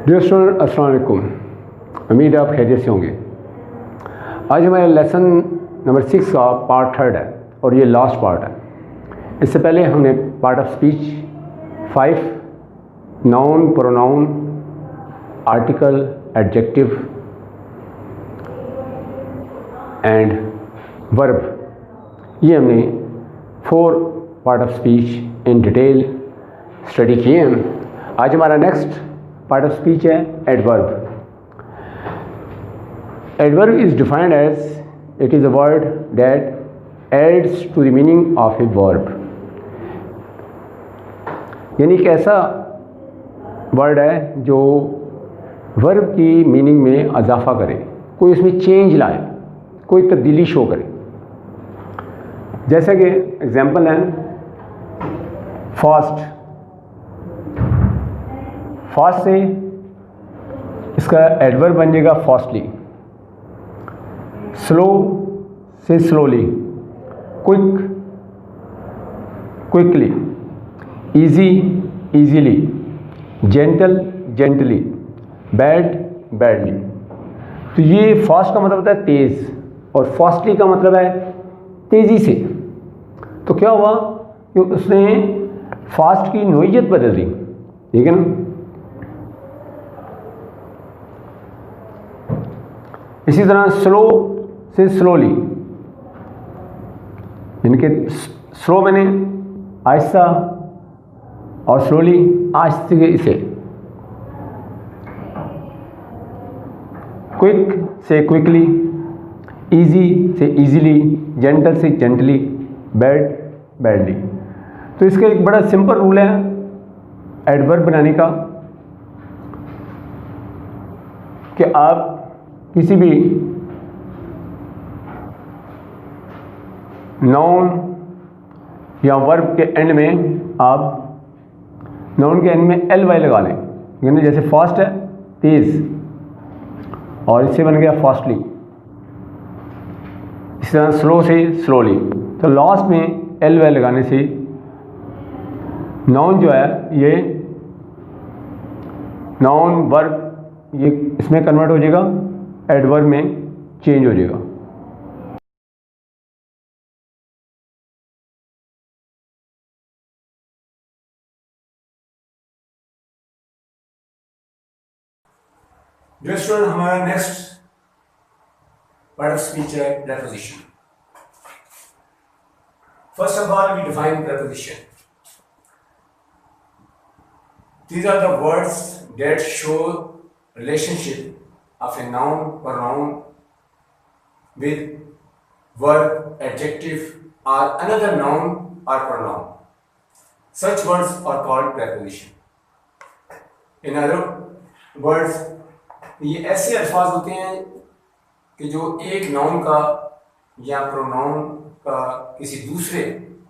Dear student अस्सलाम वालेकुम। उम्मीद है आप खैरियत से होंगे। आज हमारा लेसन नंबर 6 का पार्ट 3 है और ये लास्ट पार्ट है। इससे पहले हमने part of speech 5 noun, pronoun, article, adjective and verb, ये हमने 4 part of speech in detail study किए हैं। आज हमारा नेक्स्ट पार्ट ऑफ स्पीच है adverb. Adverb is defined as it is a word that adds to the meaning of a verb। यानी एक ऐसा वर्ड है जो वर्ब की मीनिंग में इजाफा करे, कोई उसमें चेंज लाए, कोई तब्दीली शो करे। जैसे कि एग्जांपल है फास्ट। फास्ट से इसका एडवर्ब बन जाएगा फास्टली। स्लो से slowly, quick quickly, easy easily, gentle gently, bad badly. तो ये फास्ट का मतलब होता है तेज़ और फास्टली का मतलब है तेज़ी से। तो क्या हुआ कि उसने फास्ट की नोयत बदल दी, ठीक है ना। इसी तरह स्लो से स्लोली, यानी कि स्लो मैंने आहिस्ता और स्लोली आहिस्ते से। क्विक से क्विकली, इजी से इजीली, जेंटल से जेंटली, बैड बैडली। तो इसका एक बड़ा सिंपल रूल है एडवर्ब बनाने का कि आप किसी भी नाउन या वर्ब के एंड में, आप नाउन के एंड में एल वाई लगा लें। यानी जैसे फास्ट है तेज़, और इससे बन गया फास्टली। इस तरह स्लो से स्लोली। तो लास्ट में एल वाई लगाने से नाउन जो है ये नाउन वर्ब ये इसमें कन्वर्ट हो जाएगा, एडवर्ब में चेंज हो जाएगा। डियर स्टूडेंट, हमारा नेक्स्ट पार्ट ऑफ स्पीच है preposition. First of all we define preposition. These are the words that show relationship of a noun, pronoun with verb, adjective or another noun or pronoun. Such words are called preposition. In other words, ये ऐसे अल्फाज होते हैं कि जो एक noun का या प्रोनाउन का किसी दूसरे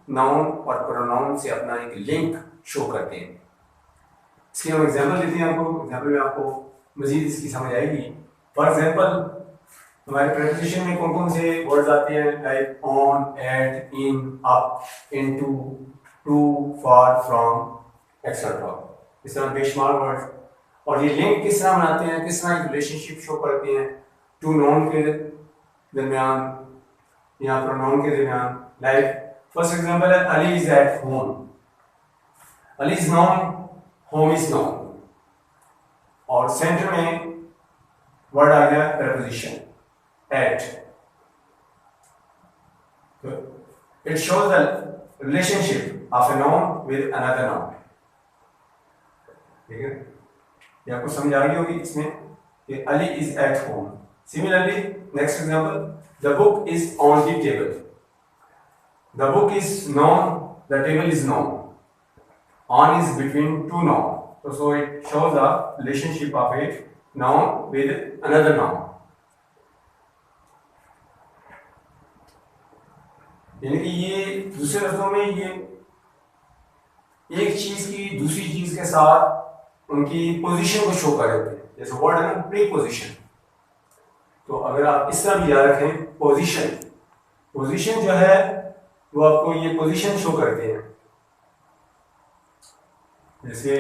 नाउन और प्रोनाउन से अपना एक लिंक शो करते हैं। इसके हम एग्जाम्पल देते हैं आपको। एग्जाम्पल में आपको मजीद इसकी समझ आएगी। फॉर एग्जाम्पल, हमारे प्रेपोजिशन में कौन कौन से वर्ड्स आते हैं, like on, at, in, up, into, to, for, from etcetera. इस तरह बेशुमार वर्ड्स। और ये लिंक किस तरह बनाते हैं, किस तरह एक रिलेशनशिप शो करते हैं टू नाउन के दरमियान या प्रोनाउन के दरमियान। लाइक फर्स्ट एग्जाम्पल है Ali is at home. Ali is noun, home is noun, और सेंटर में वर्ड आ गया preposition at. It shows the relationship of a noun with another noun. ठीक है, ये आपको समझ आ गई होगी इसमें कि Ali is at home. Similarly next example, the book is on the table. The book is non, the table is non, on is between two noun, so it shows the relationship of a noun with another noun। यानी कि ये दूसरे लफ्जों में ये एक चीज की दूसरी चीज के साथ उनकी पोजीशन को शो कर देते हैं। जैसे वर्ड है ना प्रीपोजिशन, तो अगर आप इस तरह भी याद रखें, पोजीशन, पोजीशन जो है वो आपको ये पोजीशन शो करते हैं। जैसे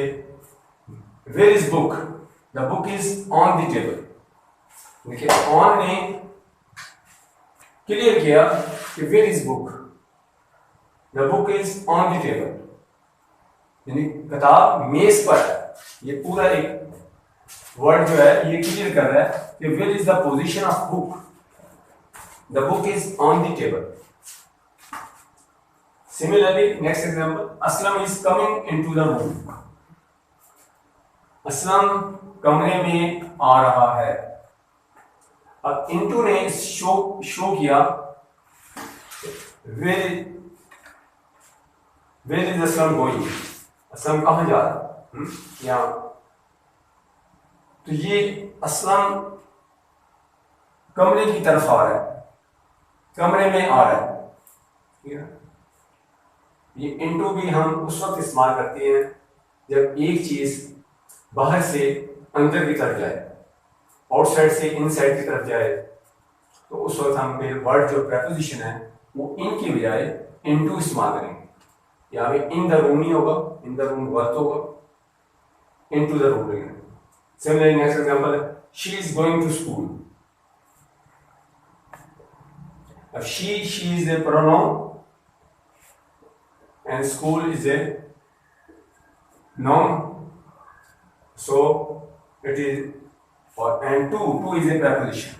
where is book, the book is on the table. देखिए ऑन ने क्लियर किया कि where is book, the book is on the table, यानी किताब मेज पर है। ये पूरा एक वर्ड जो है ये क्लियर कर रहा है कि where is the position of book, the book is on the table. Similarly next example, Aslam is coming into the room, Aslam कमरे में आ रहा है। अब इनटू ने शो किया where is Aslam going, Aslam कहां जा रहा है, यहां। तो ये असलम कमरे की तरफ आ रहा है, कमरे में आ रहा है, ठीक है। ये इनटू भी हम उस वक्त इस्तेमाल करते हैं जब एक चीज बाहर से अंदर की तरफ जाए, आउटसाइड से इनसाइड की तरफ जाए, तो उस वक्त हम फिर वर्ड जो प्रेपोजिशन है वो इन की बजाय इनटू इस्तेमाल करेंगे। यहाँ पे इन द रूम नहीं होगा, इन द रूम वर्थ होगा, इनटू द रूम रहेगा। सिमिलरली नेक्स्ट एग्जांपल है, she is going to school. अब she is a pronoun and school is a noun, so it is and to is a preposition.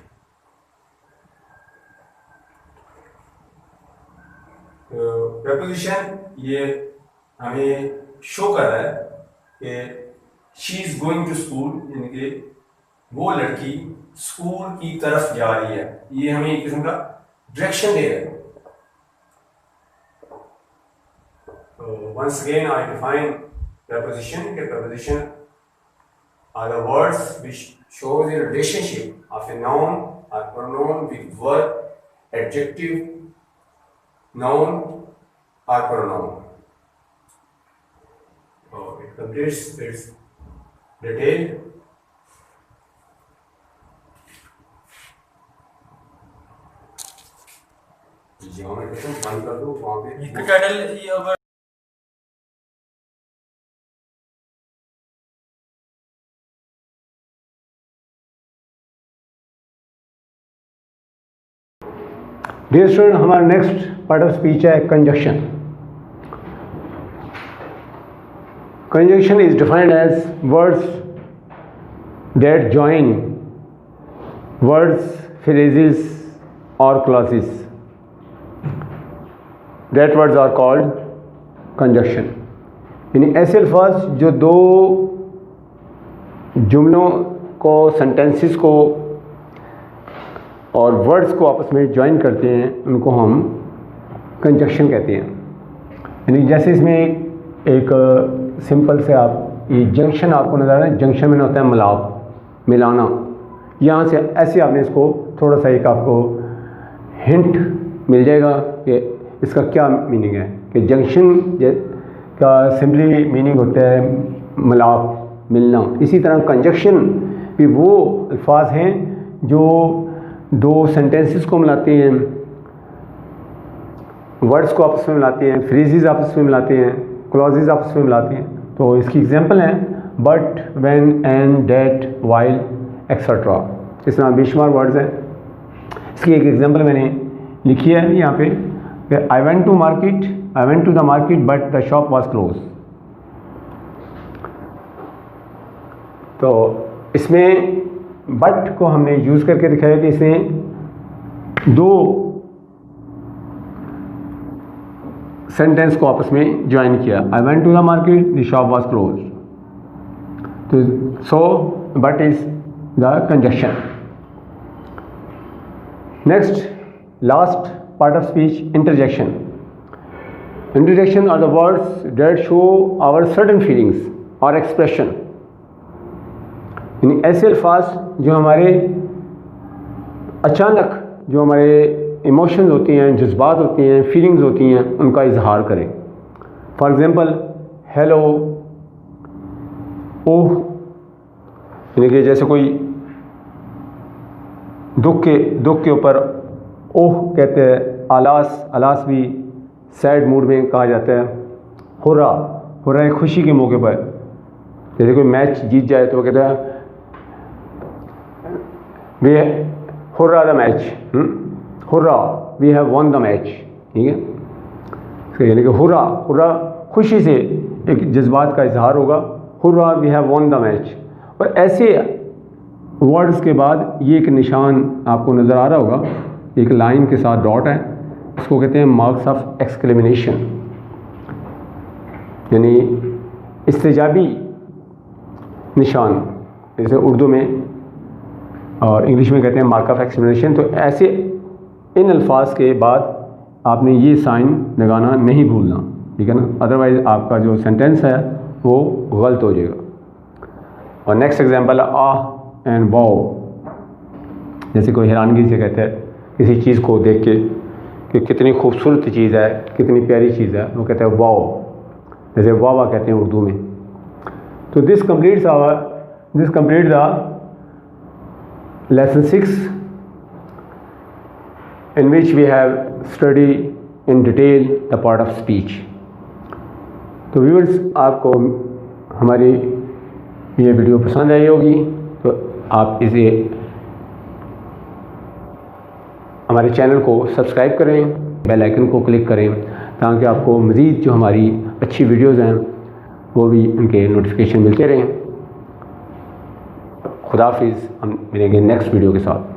preposition ये हमें show कर रहा है कि she is going to school, यानी कि वो लड़की स्कूल की तरफ जा रही है। ये हमें एक किस्म का डायरेक्शन दे रहा है। Once again, I define preposition. Preposition are the words which show the relationship of a noun or pronoun with verb, adjective, noun or pronoun. So it completes its detail. Geometry बंद कर दो वहाँ पे। Title ये अगर dear student, हमारा next part of speech है conjunction. Conjunction is defined as words that join words, phrases और clauses, that words are called conjunction. यानी ऐसे अल्फाज जो दो जुमलों को, सेंटेंसेस को और वर्ड्स को आपस में ज्वाइन करते हैं, उनको हम कंजक्शन कहते हैं। यानी जैसे इसमें एक सिंपल से आप ये जंक्शन आपको नजर आ रहा है, जंक्शन में होता है मिलाप, मिलाना। यहाँ से ऐसे आपने इसको थोड़ा सा एक आपको हिंट मिल जाएगा कि इसका क्या मीनिंग है। कि जंक्शन का सिंपली मीनिंग होता है मिलाप, मिलना। इसी तरह कंजक्शन भी वो अल्फाज हैं जो दो सेंटेंसेस को मिलाते हैं, वर्ड्स को आपस में मिलाते हैं, फ्रेजेस आपस में मिलाते हैं, क्लॉजेस आपस में मिलाते हैं। तो इसकी एग्जांपल है but, when, and, that, while, etcetera. इस तरह बेशुमार वर्ड्स हैं। इसकी एक एग्जांपल मैंने लिखी है यहाँ पे, I went to the market but the shop was close. तो इसमें बट को हमने यूज़ करके दिखाया कि इसने दो सेंटेंस को आपस में ज्वाइन किया। I went to the market, the shop was close. तो so but is the conjunction. Next, last part of speech, interjection. Interjection are the words that show our certain feelings और expression. यानी ऐसे अल्फाज जो हमारे अचानक जो हमारे इमोशंस होती हैं, जज्बात होती हैं, फीलिंग्स होती हैं, उनका इजहार करें। फॉर एग्ज़ाम्पल, हेलो, ओह, यानी कि जैसे कोई दुख के ऊपर ओह कहते हैं। आलास भी सैड मूड में कहा जाता है। हुर्रा एक खुशी के मौके पर, जैसे कोई मैच जीत जाए तो वो कहता है we hurrah the match, hurrah we have won the match, ठीक है। तो यानी कि हुर्रा, हुर्रा खुशी से एक जज्बात का इजहार होगा, hurrah we have won the match. और ऐसे वर्ड्स के बाद ये एक निशान आपको नज़र आ रहा होगा, एक लाइन के साथ डॉट है, इसको कहते हैं मार्क्स ऑफ एक्सक्लेमेशन, यानी इस्तेजाबी निशान, जैसे उर्दू में और इंग्लिश में कहते हैं मार्क ऑफ एक्सक्लेमेशन। तो ऐसे इन अल्फाज के बाद आपने ये साइन लगाना नहीं भूलना, ठीक है ना, अदरवाइज़ आपका जो सेंटेंस है वो गलत हो जाएगा। और next example ah and wow, जैसे कोई हैरानगी से कहते हैं किसी चीज़ को देख के कि कितनी खूबसूरत चीज़ है, कितनी प्यारी चीज़ है, वो कहते हैं वाओ, जैसे वाह वाह कहते हैं उर्दू में। तो this completes the lesson 6 in which we have studied in detail the part of speech. तो व्यूअर्स, आपको हमारी ये वीडियो पसंद आई होगी, तो आप इसे हमारे चैनल को सब्सक्राइब करें, बेल आइकन को क्लिक करें, ताकि आपको मज़ीद जो हमारी अच्छी वीडियोज़ हैं वो भी उनके नोटिफिकेशन मिलते रहें। खुदाफिज़, हम मिलेंगे नेक्स्ट वीडियो के साथ।